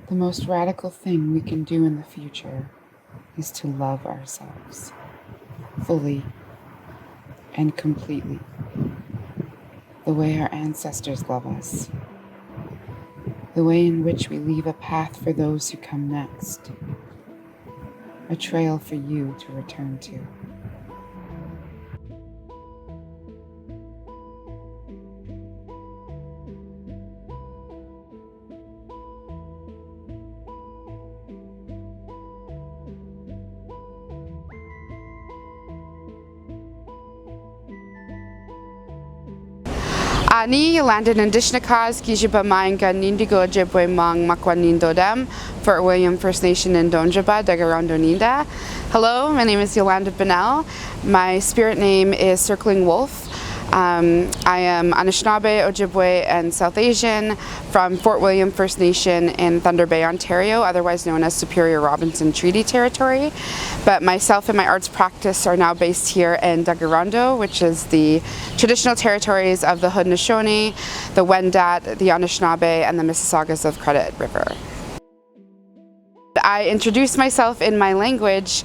The most radical thing we can do in the future is to love ourselves fully and completely, the way our ancestors love us, the way in which we leave a path for those who come next, a trail for you to return to. Ani Yolanda Indigenous Kijiba Mainga Nindigo Jibwe Mang Makwanindodem Fort William First Nation in Donjaba Dagarondoninda. Hello, my name is Yolanda Bonnell. My spirit name is Circling Wolf. I am Anishinaabe, Ojibwe, and South Asian from Fort William First Nation in Thunder Bay, Ontario, otherwise known as Superior Robinson Treaty Territory. But myself and my arts practice are now based here in Dagarondo, which is the traditional territories of the Haudenosaunee, the Wendat, the Anishinaabe, and the Mississaugas of Credit River. I introduce myself in my language.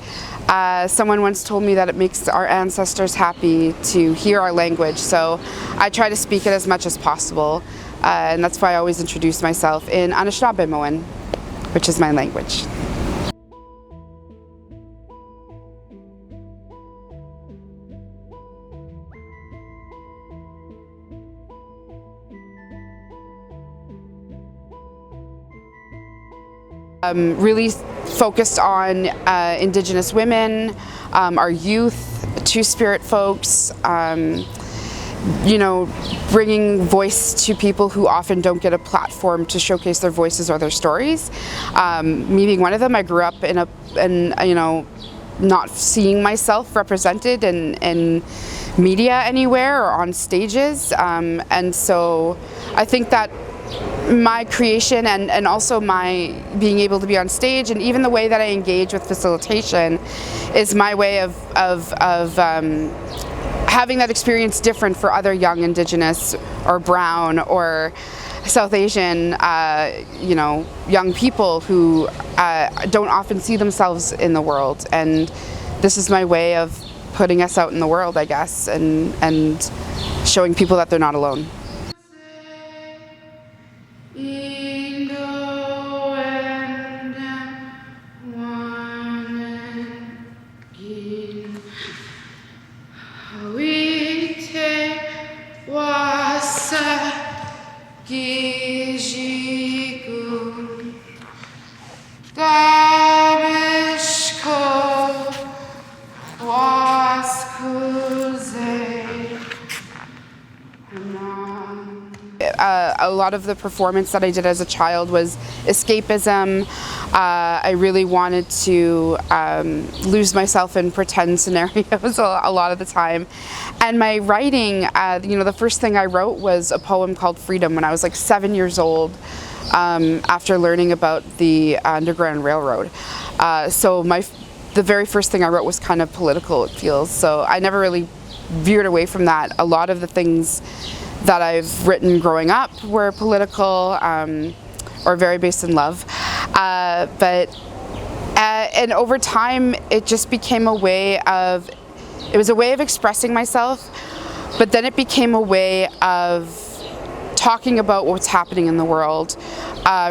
Someone once told me that it makes our ancestors happy to hear our language, so I try to speak it as much as possible, and that's why I always introduce myself in Anishinaabemowin, which is my language. Really focused on Indigenous women, our youth, Two-Spirit folks, you know, bringing voice to people who often don't get a platform to showcase their voices or their stories. Me being one of them, I grew up in you know, not seeing myself represented in media anywhere or on stages, and so I think that my creation and also my being able to be on stage and even the way that I engage with facilitation is my way of having that experience different for other young Indigenous or Brown or South Asian you know, young people who don't often see themselves in the world, and this is my way of putting us out in the world, I guess, and showing people that they're not alone. A lot of the performance that I did as a child was escapism. I really wanted to lose myself in pretend scenarios a lot of the time. And my writing, you know, the first thing I wrote was a poem called Freedom when I was like 7 years old, after learning about the Underground Railroad. So the very first thing I wrote was kind of political, it feels. So I never really veered away from that. A lot of the things that I've written growing up were political or very based in love, and over time it just became a way of expressing myself, but then it became a way of talking about what's happening in the world,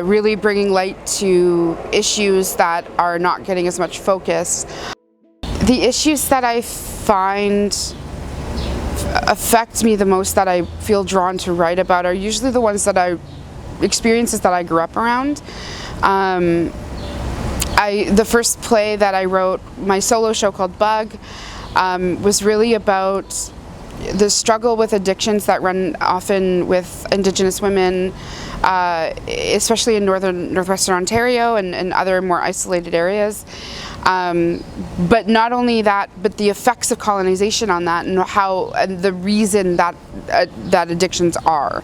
really bringing light to issues that are not getting as much focus. The issues that I find affect me the most, that I feel drawn to write about, are usually the ones that experiences that I grew up around. The first play that I wrote, my solo show called Bug, was really about the struggle with addictions that run often with Indigenous women, especially in northwestern Ontario and other more isolated areas. But not only that, but the effects of colonization on that, and the reason that addictions are.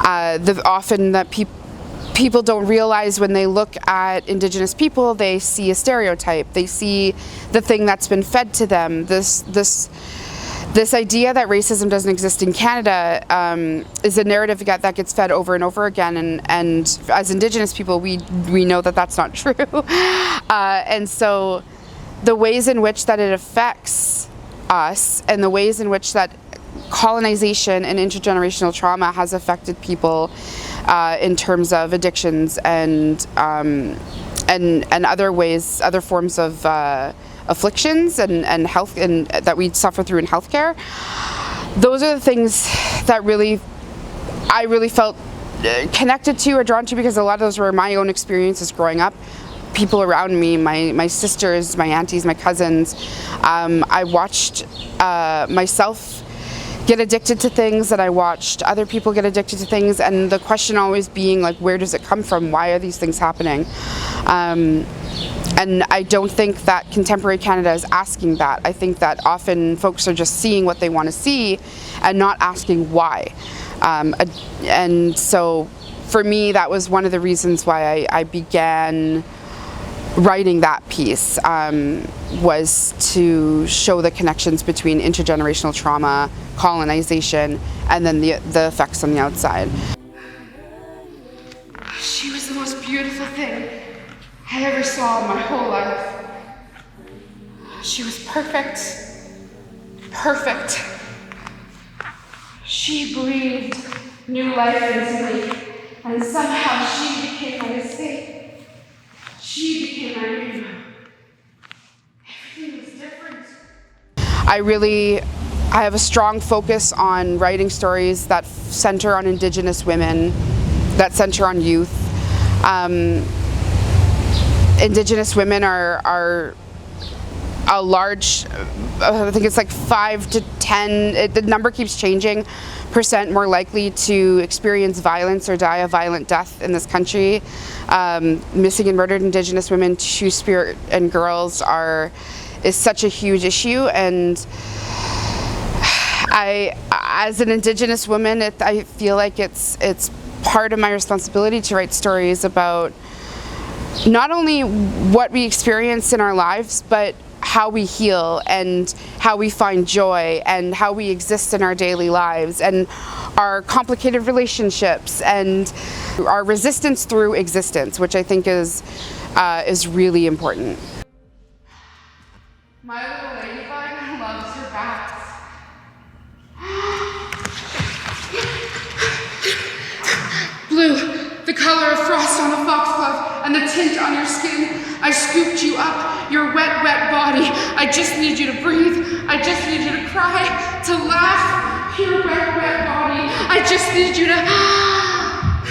Often that people don't realize when they look at Indigenous people, they see a stereotype. They see the thing that's been fed to them. This this idea that racism doesn't exist in Canada is a narrative that gets fed over and over again, and as Indigenous people, we know that that's not true. And so the ways in which that it affects us, and the ways in which that colonization and intergenerational trauma has affected people in terms of addictions and other ways, other forms of afflictions and health, and that we suffer through in healthcare. Those are the things that I really felt connected to or drawn to, because a lot of those were my own experiences growing up. People around me, my sisters, my aunties, my cousins. I watched myself get addicted to things, and I watched other people get addicted to things, and the question always being like, where does it come from? Why are these things happening? And I don't think that contemporary Canada is asking that. I think that often folks are just seeing what they want to see and not asking why. And so for me, that was one of the reasons why I began writing that piece, was to show the connections between intergenerational trauma, colonization, and then the effects on the outside. She was the most beautiful thing I ever saw in my whole life. She was perfect. Perfect. She breathed new life into me, and somehow she became my escape. She became my hero. Everything was different. I have a strong focus on writing stories that center on Indigenous women, that center on youth. Indigenous women are a large, I think it's like 5 to 10, the number keeps changing, % more likely to experience violence or die a violent death in this country. Missing and murdered Indigenous women, Two-Spirit and girls is such a huge issue, and as an Indigenous woman, I feel like it's part of my responsibility to write stories about not only what we experience in our lives, but how we heal and how we find joy and how we exist in our daily lives and our complicated relationships and our resistance through existence, which I think is really important. My little ladybug loves her bats. Blue, the color of frost on a foxglove and the tint on your skin. I scooped you up, your wet, wet body. I just need you to breathe. I just need you to cry, to laugh, your wet, wet body. I just need you to...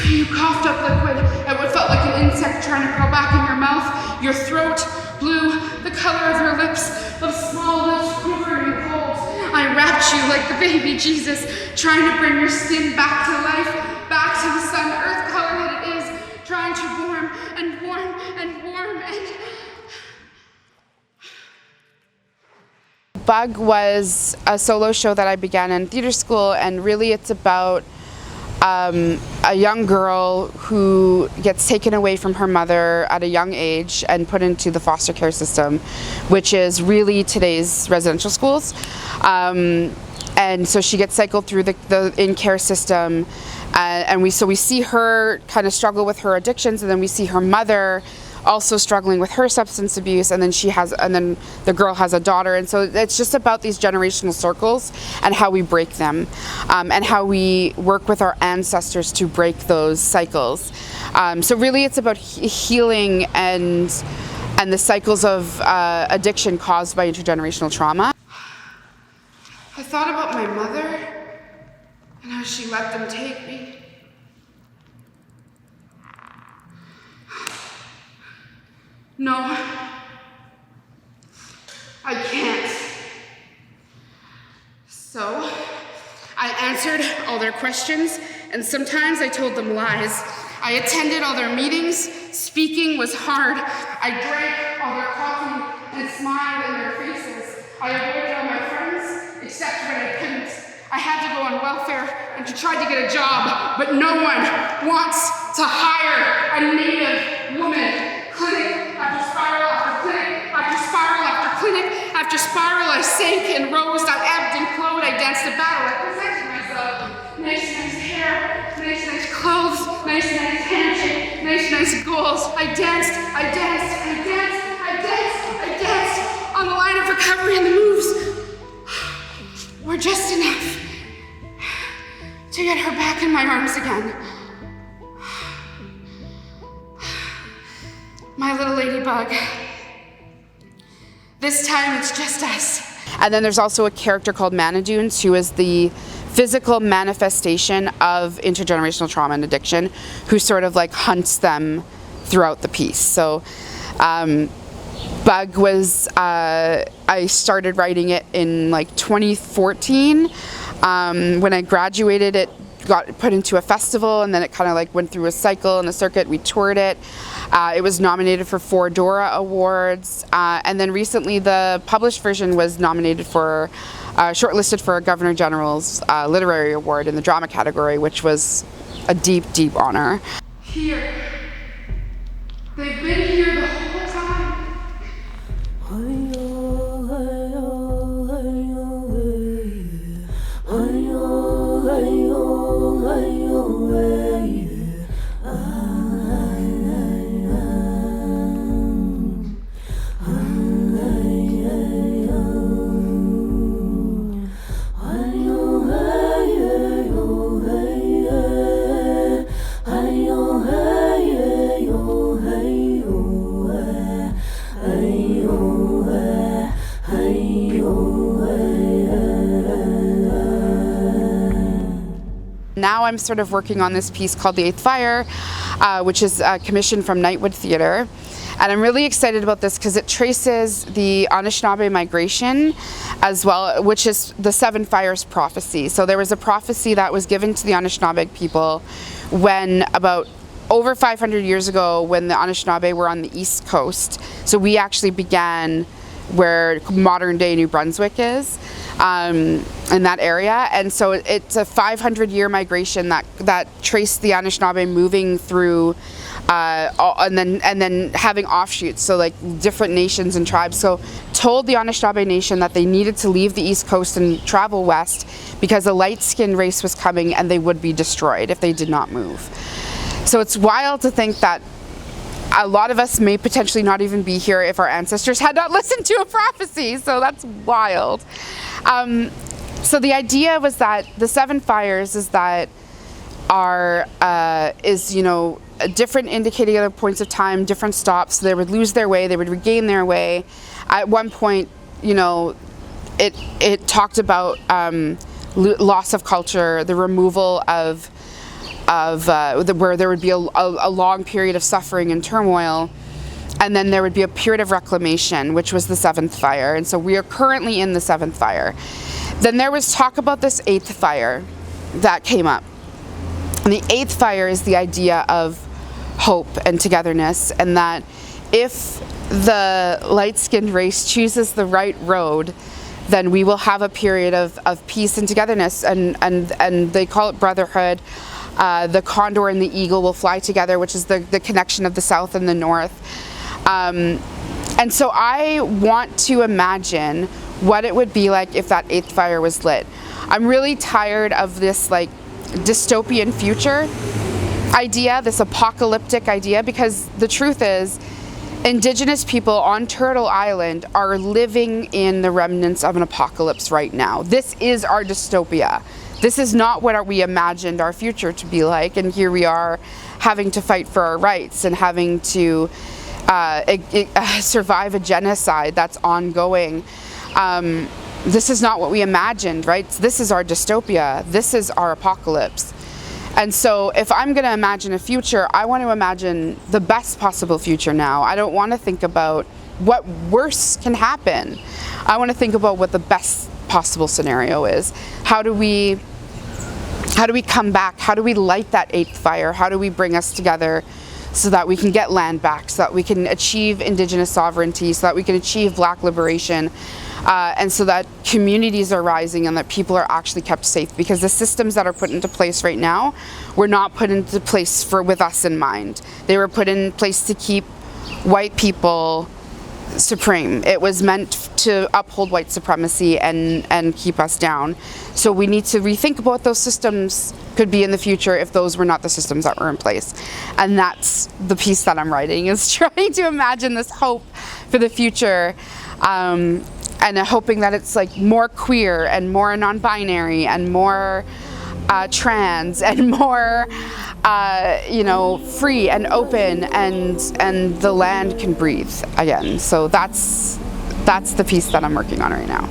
You coughed up liquid at what felt like an insect trying to crawl back in your mouth. Your throat, blue, the color of your lips, those small lips quivering and cold. I wrapped you like the baby Jesus, trying to bring your skin back to life, back to the sun, earth color that it is, trying to warm and warm and warm and... Bug was a solo show that I began in theater school, and really it's about a young girl who gets taken away from her mother at a young age and put into the foster care system, which is really today's residential schools. And so she gets cycled through the in-care system, and we see her kind of struggle with her addictions, and then we see her mother also struggling with her substance abuse, and then the girl has a daughter, and so it's just about these generational circles and how we break them, and how we work with our ancestors to break those cycles. So really it's about healing and the cycles of addiction caused by intergenerational trauma. I thought about my mother and how she let them take me. No, I can't. So I answered all their questions, and sometimes I told them lies. I attended all their meetings. Speaking was hard. I drank all their coffee and smiled in their faces. I avoided all my friends, except when I couldn't. I had to go on welfare and to try to get a job, but no one wants to hire a Native woman. Clinic after spiral after clinic after spiral after clinic after spiral, I sank and rose, I ebbed and flowed. I danced a battle. I presented myself. Nice hair, nice clothes, nice handshake, nice goals. I danced on the line of recovery, and the moves were just enough to get her back in my arms again. My little ladybug. This time it's just us. And then there's also a character called Manadunes, who is the physical manifestation of intergenerational trauma and addiction, who sort of like hunts them throughout the piece. So Bug was, I started writing it in like 2014. When I graduated, it got put into a festival, and then it kind of like went through a cycle and a circuit. We toured it. It was nominated for 4 Dora Awards, and then recently the published version was nominated for, shortlisted for a Governor General's Literary Award in the drama category, which was a deep, deep honor. Here. They've been here the whole time. Now I'm sort of working on this piece called The Eighth Fire, which is commissioned from Nightwood Theatre. And I'm really excited about this because it traces the Anishinaabe migration as well, which is the Seven Fires prophecy. So there was a prophecy that was given to the Anishinaabe people when about over 500 years ago, when the Anishinaabe were on the East Coast. So we actually began where modern day New Brunswick is, in that area. And so it's a 500-year migration that traced the Anishinaabe moving through and then having offshoots, so like different nations and tribes. So told the Anishinaabe nation that they needed to leave the East Coast and travel west because a light-skinned race was coming and they would be destroyed if they did not move. So it's wild to think that a lot of us may potentially not even be here if our ancestors had not listened to a prophecy. So that's wild. So the idea was that the Seven Fires is that different indicating other points of time, different stops. So they would lose their way, they would regain their way. At one point, it talked about loss of culture, the removal of where there would be a long period of suffering and turmoil, and then there would be a period of reclamation, which was the Seventh Fire. And so we are currently in the Seventh Fire. Then there was talk about this Eighth Fire that came up. And the Eighth Fire is the idea of hope and togetherness, and that if the light-skinned race chooses the right road, then we will have a period of peace and togetherness, and they call it brotherhood. The condor and the eagle will fly together, which is the connection of the South and the North. And so I want to imagine what it would be like if that Eighth Fire was lit. I'm really tired of this like dystopian future idea, this apocalyptic idea, because the truth is Indigenous people on Turtle Island are living in the remnants of an apocalypse right now. This is our dystopia. This is not what we imagined our future to be like, and here we are having to fight for our rights and having to survive a genocide that's ongoing. This is not what we imagined, right? This is our dystopia. This is our apocalypse. And so if I'm going to imagine a future, I want to imagine the best possible future now. I don't want to think about what worse can happen. I want to think about what the best possible scenario is. How do we come back? How do we light that Eighth Fire? How do we bring us together so that we can get land back, so that we can achieve Indigenous sovereignty, so that we can achieve Black liberation, and so that communities are rising and that people are actually kept safe? Because the systems that are put into place right now were not put into place with us in mind. They were put in place to keep white people supreme. It was meant to uphold white supremacy and keep us down. So we need to rethink about what those systems could be in the future if those were not the systems that were in place. And that's the piece that I'm writing, is trying to imagine this hope for the future, and hoping that it's like more queer and more non-binary and more trans and more free and open, and the land can breathe again. So that's the piece that I'm working on right now.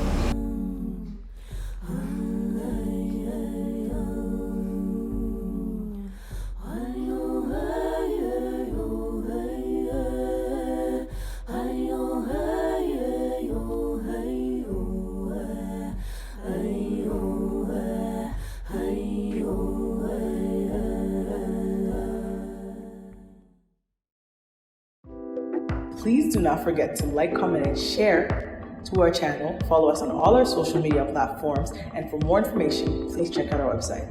Please do not forget to like, comment, and share to our channel. Follow us on all our social media platforms. And for more information, please check out our website.